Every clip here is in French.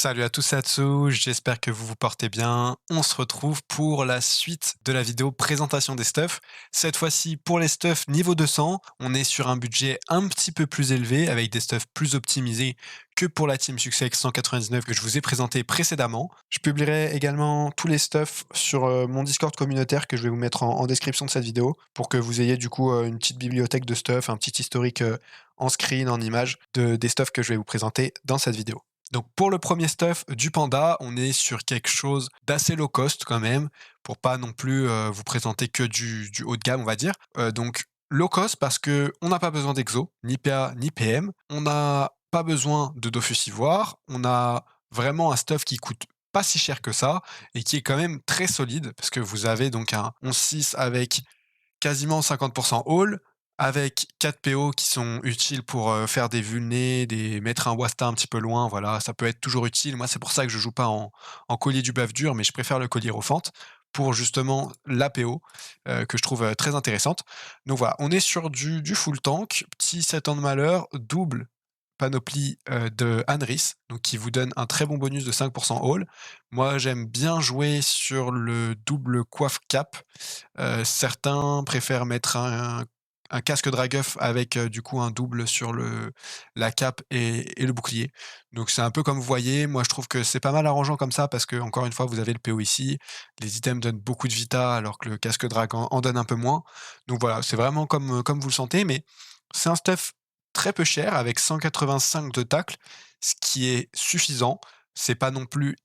Salut à tous et à tous, j'espère que vous vous portez bien. On se retrouve pour la suite de la vidéo présentation des stuffs. Cette fois-ci, pour les stuffs niveau 200, on est sur un budget un petit peu plus élevé avec des stuffs plus optimisés que pour la Team Success 199 que je vous ai présenté précédemment. Je publierai également tous les stuffs sur mon Discord communautaire que je vais vous mettre en description de cette vidéo pour que vous ayez du coup une petite bibliothèque de stuff, un petit historique en screen, en image des stuffs que je vais vous présenter dans cette vidéo. Donc pour le premier stuff du panda, on est sur quelque chose d'assez low cost quand même, pour pas non plus vous présenter que du haut de gamme, on va dire. Donc low cost parce que on n'a pas besoin d'exo, ni PA ni PM. On n'a pas besoin de Dofus Ivoire. On a vraiment un stuff qui coûte pas si cher que ça et qui est quand même très solide parce que vous avez donc un 11-6 avec quasiment 50% all, avec 4 PO qui sont utiles pour faire des vulnés, mettre un Wasta un petit peu loin, voilà, ça peut être toujours utile. Moi, c'est pour ça que je joue pas en collier du buff dur, mais je préfère le collier Rophante pour justement la PO, que je trouve très intéressante. Donc voilà, on est sur du full tank, petit 7 ans de malheur, double panoplie de Anris, donc qui vous donne un très bon bonus de 5% all. Moi, j'aime bien jouer sur le double coiffe cap. Certains préfèrent mettre un casque Draguff avec du coup un double sur la cape et le bouclier. Donc c'est un peu comme vous voyez, moi je trouve que c'est pas mal arrangeant comme ça parce que encore une fois vous avez le PO ici, les items donnent beaucoup de vita alors que le casque drag en donne un peu moins. Donc voilà, c'est vraiment comme vous le sentez, mais c'est un stuff très peu cher avec 185 de tacle, ce qui est suffisant. C'est pas non plus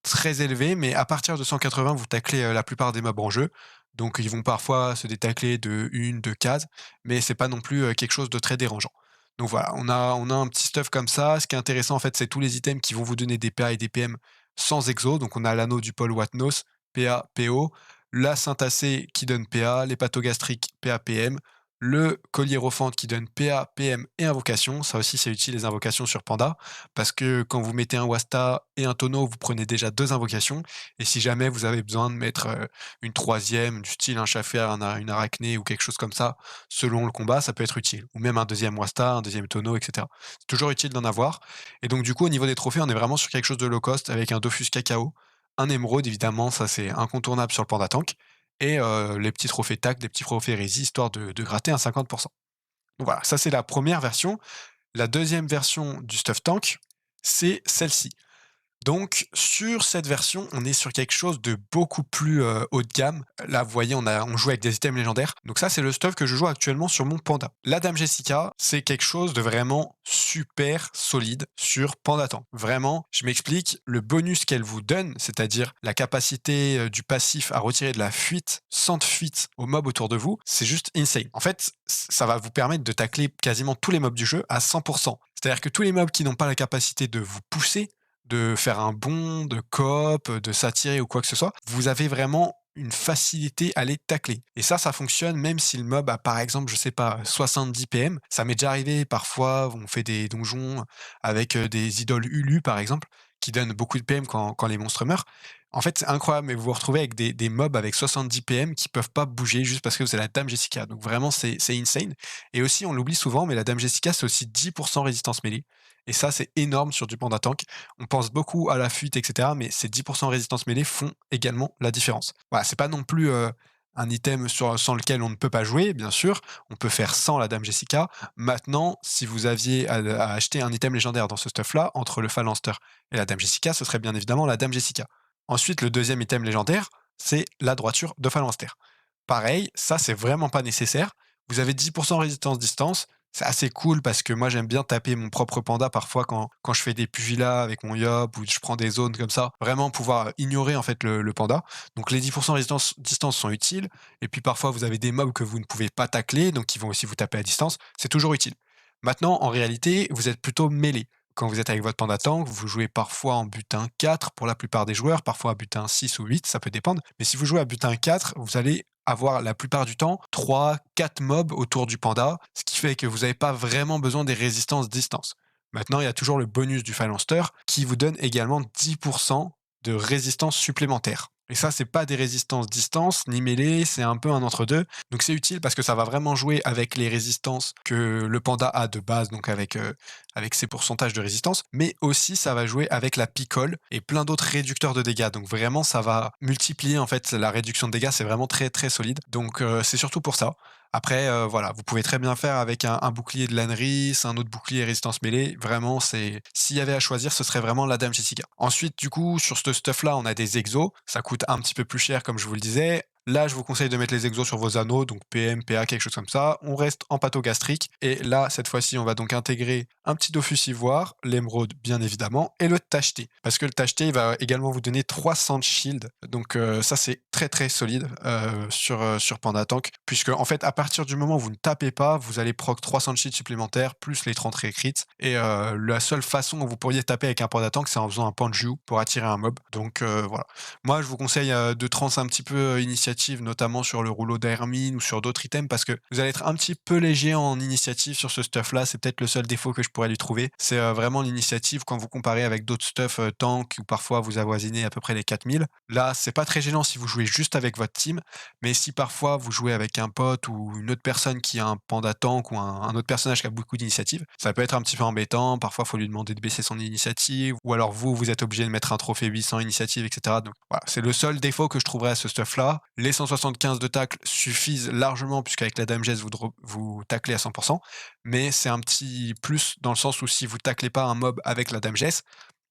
très élevé, mais à partir de 180, vous taclez la plupart des mobs en jeu. Donc ils vont parfois se détacler de 1, 2 cases, mais c'est pas non plus quelque chose de très dérangeant. Donc voilà, on a un petit stuff comme ça. Ce qui est intéressant en fait, c'est tous les items qui vont vous donner des PA et des PM sans exo. Donc on a l'anneau du pôle Watnos, PA, PO, la syntacée qui donne PA, les pathogastriques PA, PM, le collier Rophante qui donne PA, PM et invocation. Ça aussi c'est utile les invocations sur Panda parce que quand vous mettez un Wasta et un tonneau, vous prenez déjà 2 invocations. Et si jamais vous avez besoin de mettre une troisième, du style un Chafer, une arachné ou quelque chose comme ça, selon le combat, ça peut être utile. Ou même un deuxième Wasta, un deuxième tonneau, etc. C'est toujours utile d'en avoir. Et donc du coup, au niveau des trophées, on est vraiment sur quelque chose de low cost avec un Dofus Cacao, un émeraude évidemment, ça c'est incontournable sur le Panda Tank, et les petits trophées tac, des petits trophées Rési, histoire de gratter un 50%. Donc voilà, ça c'est la première version. La deuxième version du Stuff Tank, c'est celle-ci. Donc sur cette version, on est sur quelque chose de beaucoup plus haut de gamme. Là, vous voyez, on joue avec des items légendaires. Donc ça, c'est le stuff que je joue actuellement sur mon Panda. La Dame Jessica, c'est quelque chose de vraiment super solide sur Panda Tank. Vraiment, je m'explique, le bonus qu'elle vous donne, c'est-à-dire la capacité du passif à retirer de la fuite sans de fuite aux mobs autour de vous, c'est juste insane. En fait, ça va vous permettre de tacler quasiment tous les mobs du jeu à 100%. C'est-à-dire que tous les mobs qui n'ont pas la capacité de vous pousser, de faire un bond, de coop, de s'attirer ou quoi que ce soit, vous avez vraiment une facilité à les tacler. Et ça fonctionne même si le mob a par exemple, je sais pas, 70 PM. Ça m'est déjà arrivé parfois, on fait des donjons avec des idoles Ulu par exemple, qui donnent beaucoup de PM quand les monstres meurent. En fait, c'est incroyable, mais vous vous retrouvez avec des mobs avec 70 PM qui peuvent pas bouger juste parce que vous avez la Dame Jessica. Donc vraiment, c'est insane. Et aussi, on l'oublie souvent, mais la Dame Jessica, c'est aussi 10% résistance mêlée. Et ça, c'est énorme sur du Panda Tank. On pense beaucoup à la fuite, etc., mais ces 10% résistance mêlée font également la différence. Voilà, c'est pas non plus un item sans lequel on ne peut pas jouer, bien sûr. On peut faire sans la Dame Jessica. Maintenant, si vous aviez à acheter un item légendaire dans ce stuff-là, entre le Phalanster et la Dame Jessica, ce serait bien évidemment la Dame Jessica. Ensuite, le deuxième item légendaire, c'est la droiture de Phalanster. Pareil, ça, c'est vraiment pas nécessaire. Vous avez 10% résistance distance. C'est assez cool parce que moi, j'aime bien taper mon propre panda parfois quand je fais des pugilats avec mon yop ou je prends des zones comme ça. Vraiment pouvoir ignorer en fait le panda. Donc les 10% résistance distance sont utiles. Et puis parfois, vous avez des mobs que vous ne pouvez pas tacler, donc ils vont aussi vous taper à distance. C'est toujours utile. Maintenant, en réalité, vous êtes plutôt mêlé. Quand vous êtes avec votre panda tank, vous jouez parfois en butin 4 pour la plupart des joueurs, parfois à butin 6 ou 8, ça peut dépendre. Mais si vous jouez à butin 4, vous allez avoir la plupart du temps 3, 4 mobs autour du panda, ce qui fait que vous n'avez pas vraiment besoin des résistances distance. Maintenant, il y a toujours le bonus du Phalanster qui vous donne également 10% de résistance supplémentaire. Et ça, c'est pas des résistances distance ni mêlée, c'est un peu un entre-deux. Donc c'est utile parce que ça va vraiment jouer avec les résistances que le Panda a de base, donc avec ses pourcentages de résistance, mais aussi ça va jouer avec la picole et plein d'autres réducteurs de dégâts. Donc vraiment, ça va multiplier en fait la réduction de dégâts, c'est vraiment très, très solide. Donc c'est surtout pour ça. Après, voilà, vous pouvez très bien faire avec un bouclier de Lanris, un autre bouclier résistance mêlée. Vraiment, c'est s'il y avait à choisir, ce serait vraiment la Dame Jessica. Ensuite, du coup, sur ce stuff-là, on a des exos. Ça coûte un petit peu plus cher, comme je vous le disais. Là, je vous conseille de mettre les exos sur vos anneaux, donc PM, PA, quelque chose comme ça. On reste en pathogastrique. Et là, cette fois-ci, on va donc intégrer un petit Dofus ivoire, l'émeraude, bien évidemment, et le tacheté. Parce que le tacheté, il va également vous donner 300 de shield. Donc ça, c'est très très solide sur Panda Tank. Puisque, en fait, à partir du moment où vous ne tapez pas, vous allez proc 300 de shield supplémentaires, plus les 30 crits. Et la seule façon où vous pourriez taper avec un Panda Tank, c'est en faisant un Panju pour attirer un mob. Donc voilà. Moi, je vous conseille de trans un petit peu initiative, notamment sur le rouleau d'Hermine ou sur d'autres items, parce que vous allez être un petit peu léger en initiative sur ce stuff-là. C'est peut-être le seul défaut que je pourrais lui trouver. C'est vraiment l'initiative quand vous comparez avec d'autres stuff tank où parfois vous avoisinez à peu près les 4000. Là, c'est pas très gênant si vous jouez juste avec votre team, mais si parfois vous jouez avec un pote ou une autre personne qui a un panda tank ou un autre personnage qui a beaucoup d'initiative, ça peut être un petit peu embêtant. Parfois, il faut lui demander de baisser son initiative, ou alors vous êtes obligé de mettre un trophée 800 initiative, etc. Donc voilà, c'est le seul défaut que je trouverais à ce stuff-là. Les 175 de tacle suffisent largement, puisqu'avec la Dame Jess, vous taclez à 100%, mais c'est un petit plus dans le sens où si vous taclez pas un mob avec la Dame Jess,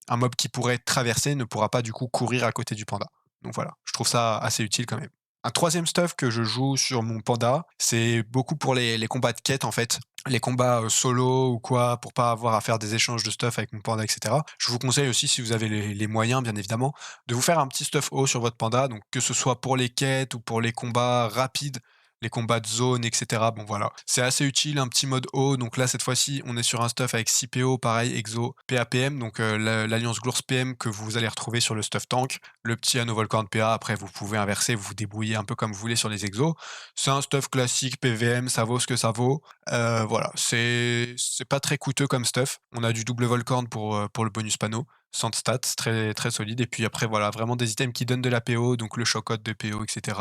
un mob qui pourrait traverser ne pourra pas du coup courir à côté du panda. Donc voilà, je trouve ça assez utile quand même. Un troisième stuff que je joue sur mon panda, c'est beaucoup pour les combats de quête en fait. Les combats solo ou quoi, pour pas avoir à faire des échanges de stuff avec mon panda, etc. Je vous conseille aussi, si vous avez les moyens, bien évidemment, de vous faire un petit stuff haut sur votre panda, donc que ce soit pour les quêtes ou pour les combats rapides, les combats de zone, etc. Bon voilà, c'est assez utile, un petit mode haut. Donc là, cette fois-ci, on est sur un stuff avec 6 PO, pareil, Exo, PAPM, donc l'alliance Glours PM que vous allez retrouver sur le stuff tank. Le petit anneau volcan de PA, après vous pouvez inverser, vous vous débrouillez un peu comme vous voulez sur les exos. C'est un stuff classique PVM, ça vaut ce que ça vaut. Voilà, c'est pas très coûteux comme stuff. On a du double volcan pour le bonus panneau. Sans stats, très, très solide. Et puis après, voilà, vraiment des items qui donnent de la PO, donc le chocotte de PO, etc.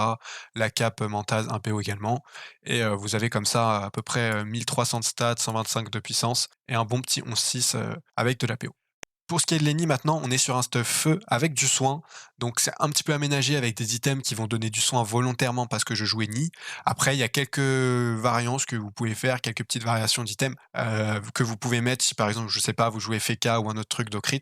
La cape Mantaz, un PO également. Et vous avez comme ça à peu près 1300 de stats, 125 de puissance et un bon petit 11-6 avec de la PO. Pour ce qui est de l'ennemi maintenant, on est sur un stuff feu avec du soin. Donc c'est un petit peu aménagé avec des items qui vont donner du soin volontairement parce que je joue ennemi. Après, il y a quelques variances que vous pouvez faire, quelques petites variations d'items que vous pouvez mettre si par exemple, je sais pas, vous jouez Feka ou un autre truc d'Ocrit.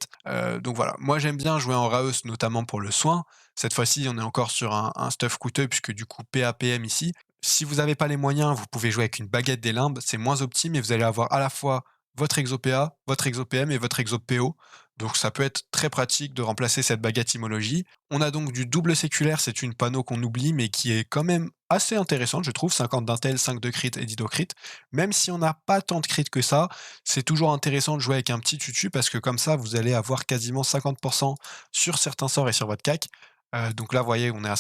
Donc voilà, moi j'aime bien jouer en Raeus notamment pour le soin. Cette fois-ci, on est encore sur un stuff coûteux puisque du coup PAPM ici. Si vous n'avez pas les moyens, vous pouvez jouer avec une baguette des limbes. C'est moins optime et vous allez avoir à la fois votre exo PA, votre exo PM et votre exo PO. Donc ça peut être très pratique de remplacer cette baguette imologie. On a donc du double séculaire, c'est une panneau qu'on oublie mais qui est quand même assez intéressante, je trouve, 50 d'intel, 5 de crit et 10 de crit. Même si on n'a pas tant de crit que ça, c'est toujours intéressant de jouer avec un petit tutu parce que comme ça, vous allez avoir quasiment 50% sur certains sorts et sur votre CAC. Donc là, vous voyez, on est à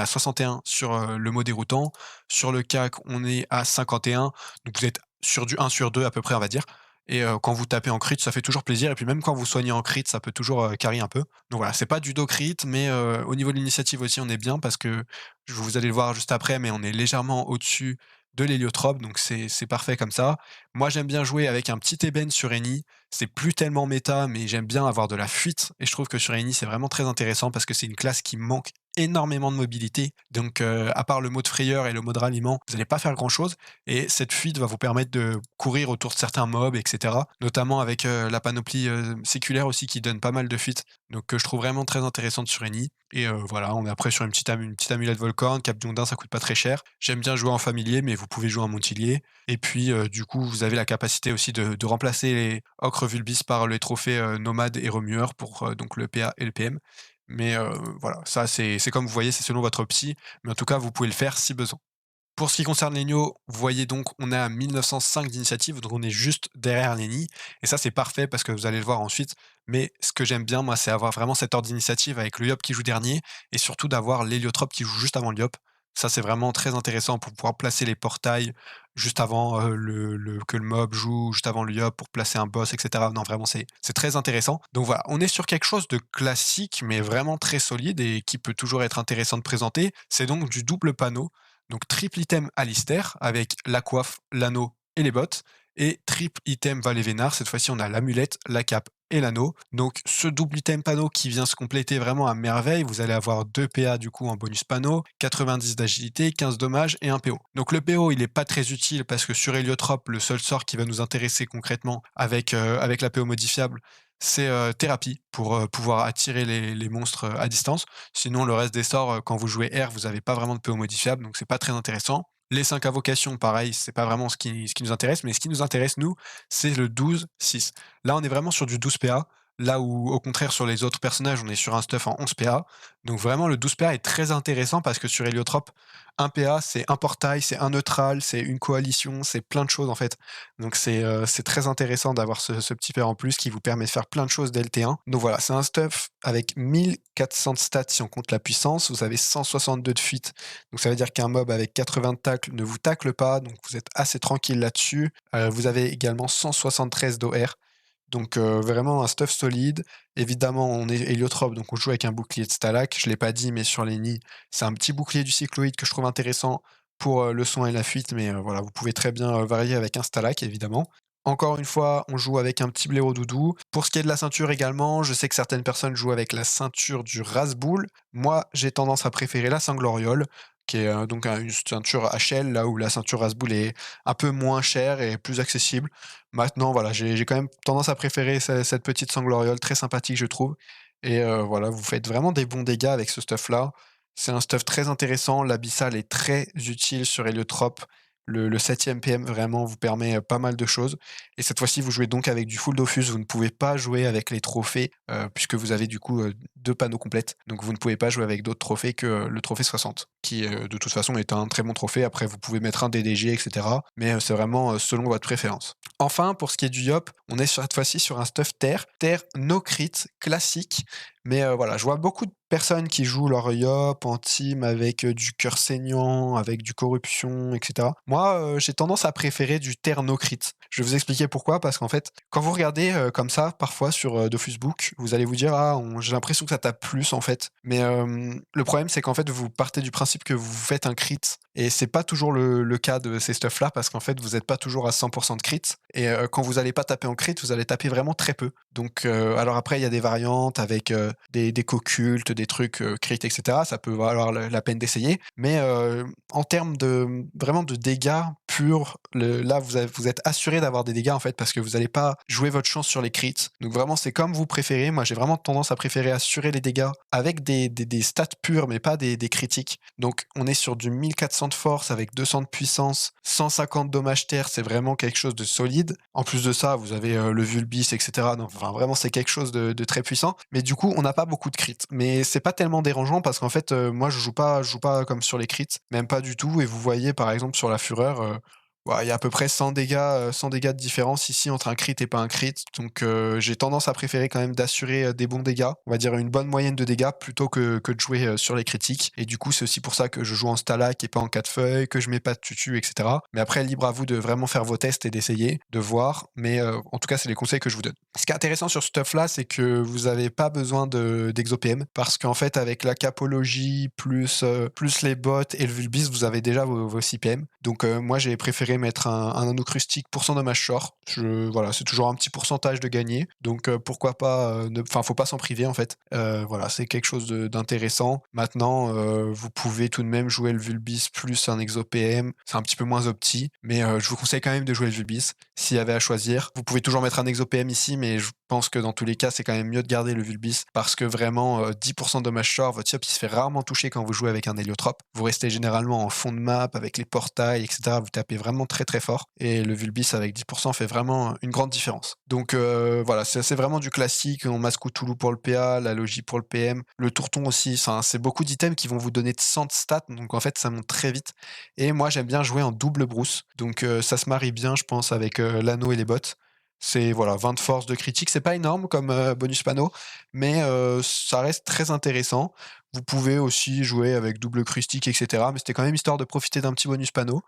61 sur le mot déroutant. Sur le CAC, on est à 51. Donc vous êtes sur du 1 sur 2 à peu près, on va dire. Et quand vous tapez en crit, ça fait toujours plaisir. Et puis même quand vous soignez en crit, ça peut toujours carry un peu. Donc voilà, c'est pas du do crit, mais au niveau de l'initiative aussi, on est bien parce que vous allez le voir juste après, mais on est légèrement au-dessus de l'héliotrope, donc c'est parfait comme ça. Moi, j'aime bien jouer avec un petit ébène sur Eni. C'est plus tellement méta, mais j'aime bien avoir de la fuite. Et je trouve que sur Eni, c'est vraiment très intéressant parce que c'est une classe qui manque énormément de mobilité. Donc, à part le mode frayeur et le mode ralliement, vous n'allez pas faire grand-chose. Et cette fuite va vous permettre de courir autour de certains mobs, etc. Notamment avec la panoplie séculaire aussi qui donne pas mal de fuite. Donc, que je trouve vraiment très intéressante sur Eni. Et voilà, on est après sur une petite amulette volcan. Cap Diondin, ça coûte pas très cher. J'aime bien jouer en familier, mais vous pouvez jouer en montillier. Et puis, du coup, vous avez la capacité aussi de remplacer les Ocre Vulbis par les trophées nomades et remueurs pour donc le PA et le PM. Mais voilà, ça c'est comme vous voyez, c'est selon votre psy, mais en tout cas, vous pouvez le faire si besoin. Pour ce qui concerne l'Enio, vous voyez donc, on est à 1905 d'initiative, donc on est juste derrière l'Eni. Et ça, c'est parfait parce que vous allez le voir ensuite. Mais ce que j'aime bien, moi, c'est avoir vraiment cet ordre d'initiative avec le Yop qui joue dernier et surtout d'avoir l'héliotrope qui joue juste avant le Yop. Ça, c'est vraiment très intéressant pour pouvoir placer les portails juste avant, que le mob joue, juste avant le yop pour placer un boss et cetera. Non, vraiment, c'est très intéressant. Donc voilà, on est sur quelque chose de classique, mais vraiment très solide et qui peut toujours être intéressant de présenter. C'est donc du double panneau, donc triple item Alistair avec la coiffe, l'anneau et les bottes et triple item Val et Vénard. Cette fois-ci, on a l'amulette, la cape et l'anneau. Donc ce double item panneau qui vient se compléter vraiment à merveille. Vous allez avoir 2 PA du coup en bonus panneau, 90 d'agilité, 15 dommages et un PO. Donc le PO, il est pas très utile parce que sur Héliotrope, le seul sort qui va nous intéresser concrètement avec la PO modifiable, c'est thérapie pour pouvoir attirer les monstres à distance. Sinon, le reste des sorts, quand vous jouez R, vous n'avez pas vraiment de PO modifiable, donc c'est pas très intéressant. Les 5 invocations, pareil, c'est pas vraiment ce qui nous intéresse, mais ce qui nous intéresse, nous, c'est le 12-6. Là, on est vraiment sur du 12 PA, là où, au contraire, sur les autres personnages, on est sur un stuff en 11 PA. Donc vraiment, le 12 PA est très intéressant parce que sur Héliotrope, un PA, c'est un portail, c'est un neutral, c'est une coalition, c'est plein de choses en fait. Donc c'est très intéressant d'avoir ce petit PA en plus qui vous permet de faire plein de choses dès le T1. Donc voilà, c'est un stuff avec 1400 de stats si on compte la puissance. Vous avez 162 de fuite, donc ça veut dire qu'un mob avec 80 de tacle ne vous tacle pas, donc vous êtes assez tranquille là-dessus. Vous avez également 173 d'OR, donc vraiment un stuff solide. Évidemment, on est héliotrope, donc on joue avec un bouclier de Stalak. Je ne l'ai pas dit, mais sur les nids, c'est un petit bouclier du cycloïde que je trouve intéressant pour le son et la fuite, mais voilà, vous pouvez très bien varier avec un Stalak, évidemment. Encore une fois, on joue avec un petit blaireau doudou. Pour ce qui est de la ceinture également, je sais que certaines personnes jouent avec la ceinture du Rasboul. Moi, j'ai tendance à préférer la Sangloriole, qui est donc une ceinture HL, là où la ceinture Rasboul est un peu moins chère et plus accessible. Maintenant, voilà, j'ai quand même tendance à préférer cette petite Sangloriole, très sympathique, je trouve. Et voilà, vous faites vraiment des bons dégâts avec ce stuff-là. C'est un stuff très intéressant. L'abyssal est très utile sur Héliotrope. Le 7e PM vraiment vous permet pas mal de choses. Et cette fois-ci, vous jouez donc avec du full Dofus. Vous ne pouvez pas jouer avec les trophées, puisque vous avez du coup 2 panneaux complètes. Donc vous ne pouvez pas jouer avec d'autres trophées que le trophée 60, qui de toute façon est un très bon trophée. Après, vous pouvez mettre un DDG, etc. Mais c'est vraiment selon votre préférence. Enfin, pour ce qui est du Yop, on est cette fois-ci sur un stuff terre. Terre no crit, classique. Mais voilà, je vois beaucoup de personnes qui jouent leur Yop en team avec du cœur saignant, avec du corruption, etc. Moi, j'ai tendance à préférer du terre no crit. Je vais vous expliquer pourquoi, parce qu'en fait, quand vous regardez comme ça, parfois sur Dofusbook, vous allez vous dire ah, j'ai l'impression que ça tape plus en fait. Mais le problème, c'est qu'en fait, vous partez du principe que vous faites un crit. Et c'est pas toujours le cas de ces stuffs-là, parce qu'en fait, vous n'êtes pas toujours à 100% de crit. Et quand vous allez pas taper en crit, vous allez taper vraiment très peu. Donc, alors après, il y a des variantes avec des co-cultes, des trucs crit, etc. Ça peut valoir la peine d'essayer. Mais en termes de vraiment de dégâts purs, là, vous êtes assuré d'avoir des dégâts en fait, parce que vous n'allez pas jouer votre chance sur les crits. Donc vraiment, c'est comme vous préférez. Moi, j'ai vraiment tendance à préférer assurer les dégâts avec des stats purs, mais pas des critiques. Donc, on est sur du 1400 de force avec 200 de puissance, 150 dommages terre, c'est vraiment quelque chose de solide. En plus de ça, vous avez le Vulbis, etc. Donc, enfin, vraiment, c'est quelque chose de très puissant. Mais du coup, on n'a pas beaucoup de crits. Mais c'est pas tellement dérangeant parce qu'en fait, moi, je joue pas comme sur les crits, même pas du tout. Et vous voyez, par exemple, sur la Fureur, il y a à peu près 100 dégâts, 100 dégâts de différence ici entre un crit et pas un crit. Donc j'ai tendance à préférer quand même d'assurer des bons dégâts. On va dire une bonne moyenne de dégâts plutôt que de jouer sur les critiques. Et du coup, c'est aussi pour ça que je joue en Stalag et pas en 4 feuilles, que je mets pas de tutu, etc. Mais après, libre à vous de vraiment faire vos tests et d'essayer, de voir. Mais en tout cas, c'est les conseils que je vous donne. Ce qui est intéressant sur ce stuff-là, c'est que vous n'avez pas besoin d'exo-PM parce qu'en fait, avec la capologie plus les bots et le Vulbis, vous avez déjà vos 6 PM. Donc moi, j'ai préféré mettre un anneau crustique pour son dommage short. Voilà, c'est toujours un petit pourcentage de gagner. Donc pourquoi pas, enfin, faut pas s'en priver en fait. Voilà, c'est quelque chose d'intéressant. Maintenant, vous pouvez tout de même jouer le Vulbis plus un exo PM. C'est un petit peu moins opti, mais je vous conseille quand même de jouer le Vulbis s'il y avait à choisir. Vous pouvez toujours mettre un exo PM ici, mais je pense que dans tous les cas, c'est quand même mieux de garder le Vulbis parce que vraiment, 10% de dommage short, votre Yop il se fait rarement toucher quand vous jouez avec un héliotrope. Vous restez généralement en fond de map avec les portails, etc. Vous tapez vraiment très très fort et le Vulbis avec 10% fait vraiment une grande différence. Donc voilà, c'est vraiment du classique. On masque Cthulhu pour le PA, la Logie pour le PM, le Tourton aussi. C'est beaucoup d'items qui vont vous donner de 100 de stats, donc en fait ça monte très vite. Et moi j'aime bien jouer en double brousse, donc ça se marie bien, je pense, avec l'anneau et les bottes. C'est voilà, 20 de force de critique, c'est pas énorme comme bonus panneau, mais ça reste très intéressant. Vous pouvez aussi jouer avec double crustique, etc. Mais c'était quand même histoire de profiter d'un petit bonus panneau.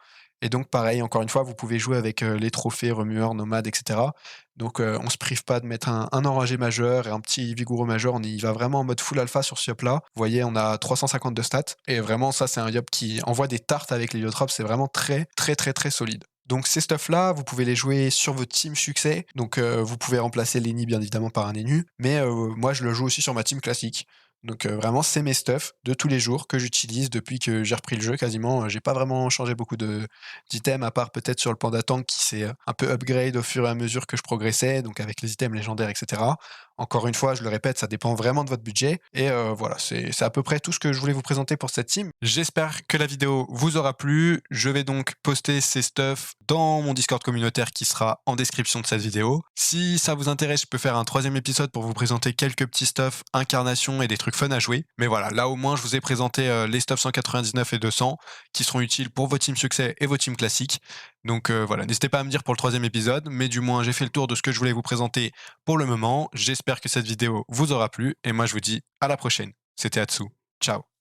Et donc pareil, encore une fois, vous pouvez jouer avec, les trophées, remueurs, nomades et cetera. Donc on se prive pas de mettre un enragé majeur et un petit vigoureux majeur. On y va vraiment en mode full alpha sur ce yop-là. Vous voyez, on a 350 de stats et vraiment ça, c'est un yop qui envoie des tartes avec l'héliotrope. C'est vraiment très, très, très, très solide. Donc ces stuffs-là, vous pouvez les jouer sur votre team succès. Donc vous pouvez remplacer Lenny bien évidemment par un Enu, mais moi je le joue aussi sur ma team classique. Donc vraiment, c'est mes stuffs de tous les jours que j'utilise depuis que j'ai repris le jeu quasiment. J'ai pas vraiment changé beaucoup de d'items à part peut-être sur le panda tank qui s'est, un peu upgrade au fur et à mesure que je progressais, donc avec les items légendaires et cetera. Encore une fois, je le répète, ça dépend vraiment de votre budget et voilà, c'est à peu près tout ce que je voulais vous présenter pour cette team. J'espère que la vidéo vous aura plu. Je vais donc poster ces stuffs dans mon Discord communautaire qui sera en description de cette vidéo. Si ça vous intéresse, je peux faire un 3e épisode pour vous présenter quelques petits stuffs, incarnations et des trucs fun à jouer. Mais voilà, là au moins je vous ai présenté, les stuffs 199 et 200 qui seront utiles pour vos teams succès et vos teams classiques. Donc voilà, n'hésitez pas à me dire pour le 3e épisode, mais du moins j'ai fait le tour de ce que je voulais vous présenter pour le moment. J'espère que cette vidéo vous aura plu et moi je vous dis à la prochaine. C'était Atsu. Ciao.